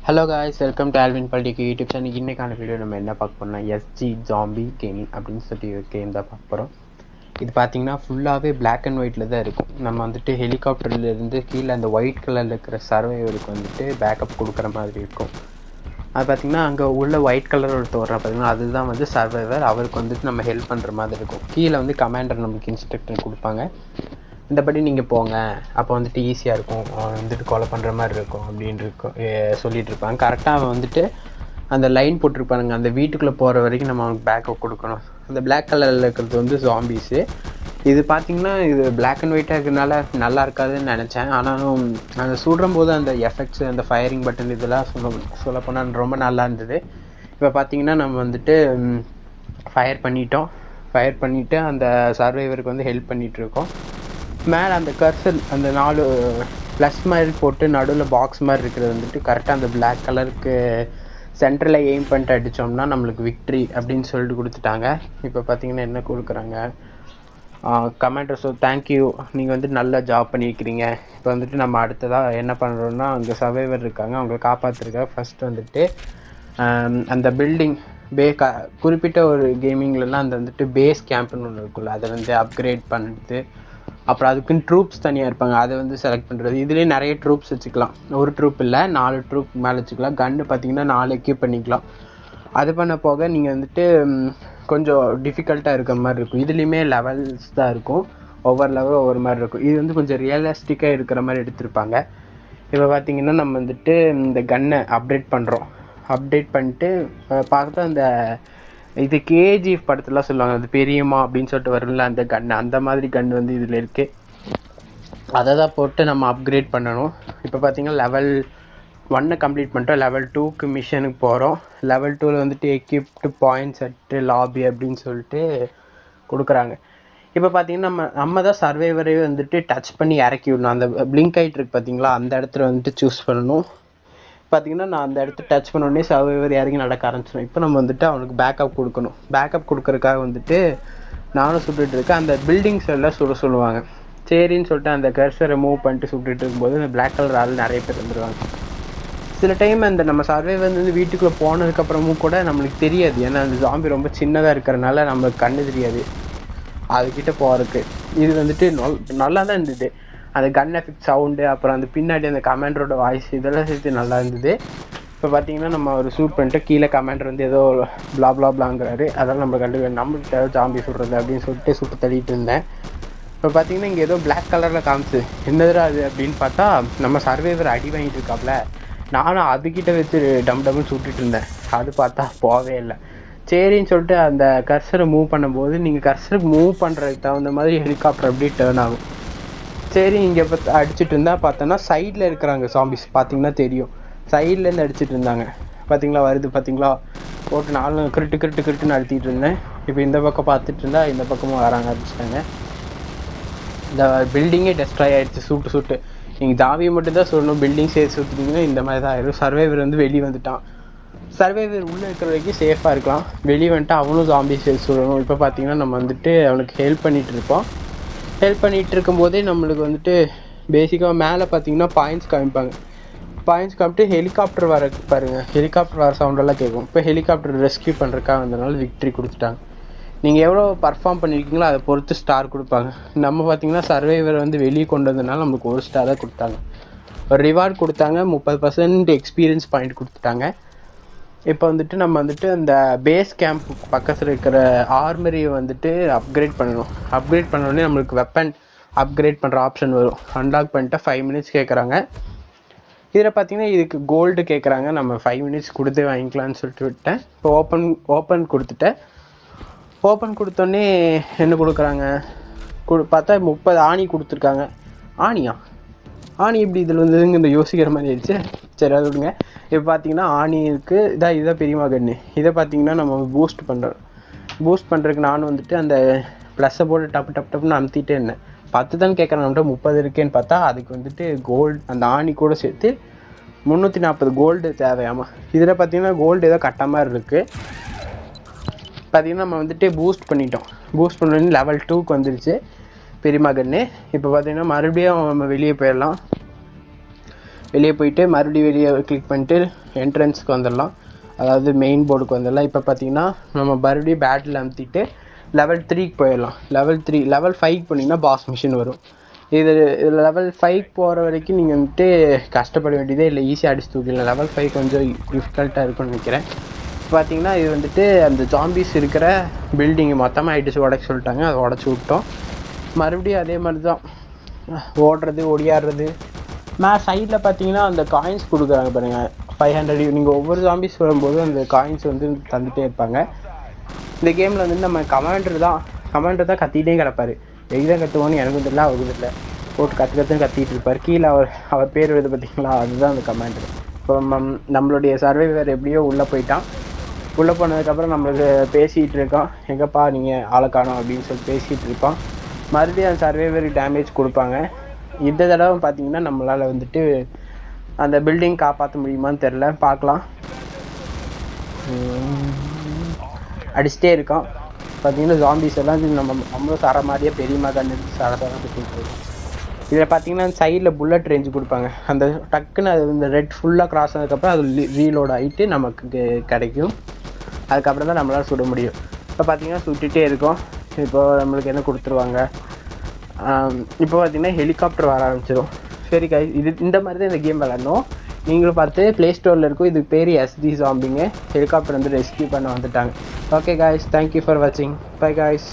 Hello guys, welcome to Alvin பல்டிக்கு YouTube channel. இன்னைக்கான video நம்ம என்ன பார்க்க போறோம்னா எஸ்ஜி ஜாம்பி கேமிங் அப்படின்னு சொல்லி ஒரு கேம் தான் பார்க்க போகிறோம். இது பார்த்தீங்கன்னா ஃபுல்லாகவே பிளாக் அண்ட் ஒயிட்டில் தான் இருக்கும். நம்ம வந்துட்டு ஹெலிகாப்டர்லேருந்து கீழே அந்த ஒயிட் கலரில் இருக்கிற சர்வைவருக்கு வந்துட்டு பேக்கப் கொடுக்குற மாதிரி இருக்கும். அது பார்த்திங்கன்னா அங்கே உள்ள ஒயிட் கலர் ஒருத்தர் வர்றா பார்த்திங்கன்னா அதுதான் வந்து சர்வைவர். அவருக்கு வந்துட்டு நம்ம ஹெல்ப் பண்ணுற மாதிரி இருக்கும். கீழே வந்து கமாண்டர் நம்மளுக்கு இன்ஸ்ட்ரக்டர் கொடுப்பாங்க, இந்தபடி நீங்கள் போங்க, அப்போ வந்துட்டு ஈஸியாக இருக்கும், வந்துட்டு கொலை பண்ணுற மாதிரி இருக்கும் அப்படின்னு சொல்லிட்டு இருப்பாங்க. கரெக்டாக அவன் வந்துட்டு அந்த லைன் போட்டிருப்பானுங்க, அந்த வீட்டுக்குள்ளே போகிற வரைக்கும் நம்ம அவனுக்கு பேக்கப் கொடுக்கணும். அந்த பிளாக் கலரில் இருக்கிறது வந்து ஜாம்பிஸு. இது பார்த்திங்கன்னா இது பிளாக் அண்ட் ஒயிட்டாக இருக்கிறதுனால நல்லா இருக்காதுன்னு நினச்சேன். ஆனாலும் அந்த சுடும்போது அந்த எஃபெக்ட்ஸ், அந்த ஃபயரிங் பட்டன் இதெல்லாம் சொல்லப்போனால் ரொம்ப நல்லா இருந்தது. இப்போ பார்த்திங்கன்னா நம்ம வந்துட்டு ஃபயர் பண்ணிவிட்டு அந்த சர்வைவருக்கு வந்து ஹெல்ப் பண்ணிகிட்ருக்கோம். மேலே அந்த கர்சல் அந்த 4 ப்ளஸ் மாதிரி போட்டு நடுவில் பாக்ஸ் மாதிரி இருக்கிறது வந்துட்டு கரெக்டாக அந்த பிளாக் கலருக்கு சென்டரில் எய்ம் பண்ணிட்டு அடித்தோம்னா நம்மளுக்கு விக்ட்ரி அப்படின்னு சொல்லிட்டு கொடுத்துட்டாங்க. இப்போ பார்த்தீங்கன்னா என்ன கொடுக்குறாங்க, கமெண்டர் தேங்க்யூ, நீங்கள் வந்துட்டு நல்லா ஜாப் பண்ணியிருக்கிறீங்க. இப்போ வந்துட்டு நம்ம அடுத்ததாக என்ன பண்ணுறோன்னா அங்கே சர்வைவர் இருக்காங்க, அவங்களை காப்பாற்றுருக்காங்க. ஃபஸ்ட்டு வந்துட்டு அந்த பில்டிங் குறிப்பிட்ட ஒரு கேமிங்லலாம் அந்த வந்துட்டு பேஸ் கேம்ப்னு ஒன்று இருக்குல்ல, அதை வந்து அப்கிரேட் பண்ணிட்டு அப்புறம் அதுக்குன்னு ட்ரூப்ஸ் தனியாக இருப்பாங்க, அதை வந்து செலக்ட் பண்ணுறது. இதுலேயே நிறைய ட்ரூப்ஸ் வச்சுக்கலாம், ஒரு ட்ரூப் இல்லை 4 ட்ரூப் மேலே வச்சுக்கலாம். கன்று பார்த்தீங்கன்னா 4 எக்யூப் பண்ணிக்கலாம். அது பண்ண போக நீங்கள் வந்துட்டு கொஞ்சம் டிஃபிகல்ட்டாக இருக்கிற மாதிரி இருக்கும். இதுலேயுமே லெவல்ஸ் தான் இருக்கும், ஒவ்வொரு லெவலும் ஒவ்வொரு மாதிரி இருக்கும். இது வந்து கொஞ்சம் ரியலிஸ்டிக்காக இருக்கிற மாதிரி எடுத்திருப்பாங்க. இப்போ பார்த்தீங்கன்னா நம்ம வந்துட்டு இந்த கன்னை அப்டேட் பண்ணிட்டு பார்த்தா அந்த இது கேஜிஎஃப் படத்துலாம் சொல்லுவாங்க, அது பெரியம்மா அப்படின்னு சொல்லிட்டு வரும்ல அந்த கன்று, அந்த மாதிரி கன்று வந்து இதில் இருக்குது. அதை தான் போட்டு நம்ம அப்கிரேட் பண்ணணும். இப்போ பார்த்தீங்கன்னா லெவல் 1 கம்ப்ளீட் பண்ணிட்டோம். லெவல் 2க்கு மிஷனுக்கு போகிறோம். லெவல் 2ல் வந்துட்டு எக்யூப்டு பாயிண்ட் செட்டு லாபி அப்படின்னு சொல்லிட்டு கொடுக்குறாங்க. இப்போ பார்த்தீங்கன்னா நம்ம தான் சர்வைவரே வந்துட்டு டச் பண்ணி இறக்கி விடணும். அந்த பிளிங்க் ஆகிட்டு இருக்கு பார்த்தீங்களா, அந்த இடத்துல வந்துட்டு சூஸ் பண்ணணும். பார்த்தீங்கன்னா நான் அந்த இடத்த டச் பண்ண உடனே சர்வைவர் இறங்கி நடக்க ஆரம்பிச்சிடும். இப்போ நம்ம வந்துட்டு அவனுக்கு பேக்கப் கொடுக்கணும். பேக்கப் கொடுக்கறதுக்காக வந்துட்டு நானும் சுட்டுட்டு இருக்கேன். அந்த பில்டிங்ஸ் எல்லாம் சொல்லுவாங்க. சரின்னு சொல்லிட்டு அந்த கர்சரை மூவ் பண்ணிட்டு சுட்டுட்டு இருக்கும்போது அந்த பிளாக் கலர் ஆள் நிறைய பேர் வந்துடுவாங்க. சில டைம் அந்த நம்ம சர்வைவர் வந்து வீட்டுக்குள்ளே போனதுக்கப்புறமும் கூட நம்மளுக்கு தெரியாது, ஏன்னா அந்த ஜாம்பி ரொம்ப சின்னதாக இருக்கிறனால நம்மளுக்கு கண்ணு தெரியாது அதுக்கிட்ட போகிறதுக்கு. இது வந்துட்டு நல்லா தான் இருந்தது. அந்த கன் எஃபெக்ட் சவுண்டு, அப்புறம் அந்த பின்னாடி அந்த கமாண்டரோட வாய்ஸ், இதெல்லாம் சேர்த்து நல்லா இருந்தது. இப்போ பார்த்தீங்கன்னா நம்ம ஒரு ஷூட் பண்ணிட்டு கீழே கமாண்டர் வந்து ஏதோ பிளாங்கிறாரு, அதெல்லாம் நம்ம நம்மளுக்கு ஜாம்பி சுடுறது அப்படின்னு சொல்லிட்டு சுட்டு தள்ளிட்டு இருந்தேன். இப்போ பார்த்தீங்கன்னா இங்கே ஏதோ பிளாக் கலரில் காமிச்சு என்னதுடா அது அப்படின்னு பார்த்தா நம்ம சர்வைவர் அடி வாங்கிட்டு இருக்காப்புல. நானும் அதுக்கிட்ட வச்சு டம்னு சுட்டுட்டு இருந்தேன். அது பார்த்தா போவே இல்லை. சரின்னு சொல்லிட்டு அந்த கர்சரை மூவ் பண்ணும்போது நீங்கள் கர்சருக்கு மூவ் பண்ணுறதுக்கு தகுந்த மாதிரி ஹெலிகாப்டர் அப்படியே டேர்ன் ஆகும். சரி இங்கே இப்போ அடிச்சுட்டு இருந்தால் பார்த்தோன்னா சைடில் இருக்கிறாங்க ஜாம்பிஸ், பார்த்தீங்கன்னா தெரியும், சைட்லேருந்து அடிச்சுட்டு இருந்தாங்க. பார்த்தீங்களா வருது பார்த்தீங்களா, போட்டு 4 கிருட்டுன்னு அழுத்திட்டு இருந்தேன். இப்போ இந்த பக்கம் பார்த்துட்டு இருந்தா இந்த பக்கமும் வராங்க, அடிச்சிட்டாங்க. இந்த பில்டிங்கே டெஸ்ட்ராய் ஆகிடுச்சு சுட்டு. நீங்கள் ஜாவியை மட்டும்தான் சொல்லணும், பில்டிங் சேர்த்து சுற்றுனீங்கன்னா இந்த மாதிரி தான் ஆயிடும். சர்வைவர் வந்து வெளியே வந்துட்டான். சர்வைவர் உள்ளே இருக்கிற வரைக்கும் சேஃபாக இருக்கலாம், வெளியே வந்துட்டு அவனும் ஜாம்பி சேர்த்து சொல்லணும். இப்போ பார்த்தீங்கன்னா நம்ம வந்துட்டு அவனுக்கு ஹெல்ப் பண்ணிகிட்டு இருப்போம். ஹெல்ப் பண்ணிகிட்டு இருக்கும்போதே நம்மளுக்கு வந்துட்டு பேசிக்காக மேலே பார்த்தீங்கன்னா பாயிண்ட்ஸ் காமிப்பாங்க. பாயிண்ட்ஸ் காமிட்டு ஹெலிகாப்டர் வர பாருங்கள், ஹெலிகாப்டர் வர சவுண்டெல்லாம் கேட்கும். இப்போ ஹெலிகாப்டர் ரெஸ்கியூ பண்ணுறதுக்காக வந்ததுனால விக்ட்ரி கொடுத்துட்டாங்க. நீங்கள் எவ்வளோ பர்ஃபார்ம் பண்ணியிருக்கீங்களோ அதை பொறுத்து ஸ்டார் கொடுப்பாங்க. நம்ம பார்த்தீங்கன்னா சர்வைவர் வந்து வெளியே கொண்டு வந்ததுனால நம்மளுக்கு 1 ஸ்டார் தான் கொடுத்தாங்க. ஒரு ரிவார்டு கொடுத்தாங்க, 30% எக்ஸ்பீரியன்ஸ் பாயிண்ட் கொடுத்துட்டாங்க. இப்போ வந்துட்டு நம்ம வந்துட்டு அந்த பேஸ் கேம்ப் பக்கத்தில் இருக்கிற ஆர்மரியை வந்துட்டு அப்கிரேட் பண்ணணும். அப்கிரேட் பண்ணோடனே நம்மளுக்கு வெப்பன் அப்கிரேட் பண்ணுற ஆப்ஷன் வரும். அன்லாக் பண்ணிட்டு 5 மினிட்ஸ் கேட்குறாங்க. இதில் பார்த்தீங்கன்னா இதுக்கு கோல்டு கேட்குறாங்க. நம்ம 5 மினிட்ஸ் கொடுத்து வாங்கிக்கலான்னு சொல்லிட்டு விட்டேன். இப்போ ஓப்பன் கொடுத்துட்டேன். ஓப்பன் கொடுத்தோடனே என்ன கொடுக்குறாங்க பார்த்தா 30 ஆணி கொடுத்துருக்காங்க. ஆணி எப்படி இதில் வந்ததுங்க இந்த யோசிக்கிற மாதிரி ஆயிடுச்சு. சரி அது விடுங்க. இப்போ பார்த்தீங்கன்னா ஆணி இருக்குது, இதான் பெரியமா கன்று. இதை பார்த்தீங்கன்னா நம்ம பூஸ்ட் பண்ணுறதுக்கு நானும் வந்துட்டு அந்த ப்ளஸ்ஸை போட்டு டப்புன்னு அமுத்திட்டே இருந்தேன். 10 தான் கேட்குறேன், நம்மகிட்ட 30 இருக்கேன்னு பார்த்தா அதுக்கு வந்துட்டு கோல்டு அந்த ஆணி கூட சேர்த்து 340 கோல்டு தேவையாமா. இதில் பார்த்தீங்கன்னா கோல்டு ஏதோ கட்ட மாதிரி இருக்குது. பார்த்தீங்கன்னா நம்ம வந்துட்டு பூஸ்ட் பண்ணி லெவல் 2க்கு வந்துருச்சு பெரியமா கன்று. இப்போ பார்த்தீங்கன்னா மறுபடியும் நம்ம வெளியே போயிடலாம். வெளியே போயிட்டு மறுபடியும் வெளியே கிளிக் பண்ணிட்டு என்ட்ரன்ஸ்க்கு வந்துடலாம், அதாவது மெயின் போர்டுக்கு வந்துடலாம். இப்போ பார்த்தீங்கன்னா நம்ம மறுபடியும் பேட்டில் அமுத்திட்டு லெவல் 3க்கு போயிடலாம். லெவல் 5க்கு போனீங்கன்னா பாஸ் மிஷின் வரும். இது லெவல் 5க்கு போகிற வரைக்கும் நீங்கள் வந்துட்டு கஷ்டப்பட வேண்டியதே இல்லை, ஈஸியாக அடிச்சு தூக்கிடலாம். லெவல் 5 கொஞ்சம் டிஃபிகல்ட்டாக இருக்கும்னு நினைக்கிறேன். பார்த்தீங்கன்னா இது வந்துட்டு அந்த ஜாம்பிஸ் இருக்கிற பில்டிங் மொத்தமாக அடிச்சு உடைக்க சொல்லிட்டாங்க, அதை உடச்சி விட்டோம். மறுபடியும் அதே மாதிரி தான் ஓடுறது ஒடியாடுறது. சைடில் பார்த்தீங்கன்னா அந்த காயின்ஸ் கொடுக்குறாங்க பாருங்கள், 500. நீங்கள் ஒவ்வொரு ஜாம்பிஸ் வரும்போது அந்த காயின்ஸ் வந்து தந்துகிட்டே இருப்பாங்க. இந்த கேமில் வந்து நம்ம கமாண்டர் தான் கத்திகிட்டே கிடப்பார். எதுதான் கற்றுவோன்னு எனக்கும் தெரியல, அவருக்கு தெரியல, போட்டு கற்றுன்னு கத்திட்டு இருப்பார். கீழே அவர் பேர் வருது பார்த்தீங்களா, அதுதான் அந்த கமாண்டர். இப்போ நம்மளுடைய சர்வைவர் எப்படியோ உள்ளே போயிட்டான். உள்ளே போனதுக்கப்புறம் நம்மளுக்கு பேசிகிட்டு இருக்கோம், எங்கப்பா நீங்கள் ஆளை காணோம் அப்படின்னு சொல்லி பேசிகிட்டு இருக்கோம். மறுபடியும் அந்த சர்வைவருக்கு டேமேஜ் கொடுப்பாங்க. இந்த தடவை பார்த்தீங்கன்னா நம்மளால் வந்துட்டு அந்த பில்டிங் காப்பாற்ற முடியுமான்னு தெரில, பார்க்கலாம். அடிச்சுட்டே இருக்கோம். பார்த்தீங்கன்னா ஜாம்பிஸ் எல்லாம் நம்மளும் சர மாதிரியே பெரியமா கண்ணு சரசாரம் சுற்றிட்டு இருக்கோம். இதில் பார்த்தீங்கன்னா சைடில் புல்லட் ரேஞ்சு கொடுப்பாங்க, அந்த டக்குன்னு அது இந்த ரெட் ஃபுல்லாக கிராஸ் ஆனதுக்கப்புறம் அது ரீலோட் ஆகிட்டு நமக்கு கிடைக்கும். அதுக்கப்புறம் தான் நம்மளால் சுட முடியும். இப்போ பார்த்தீங்கன்னா சுட்டுகிட்டே இருக்கோம். இப்போ நம்மளுக்கு என்ன கொடுத்துருவாங்க, இப்போ பார்த்தீங்கன்னா ஹெலிகாப்டர் வர ஆரம்பிச்சிடும். சரி guys, இந்த மாதிரி தான் இந்த கேம் விளாடணும். நீங்களும் பார்த்து ப்ளே ஸ்டோரில் இருக்கும், இதுக்கு பேர் SD ஜாம்பிங்க. ஹெலிகாப்டர் வந்து ரெஸ்கியூ பண்ண வந்துட்டாங்க. Okay guys, thank you for watching. Bye guys.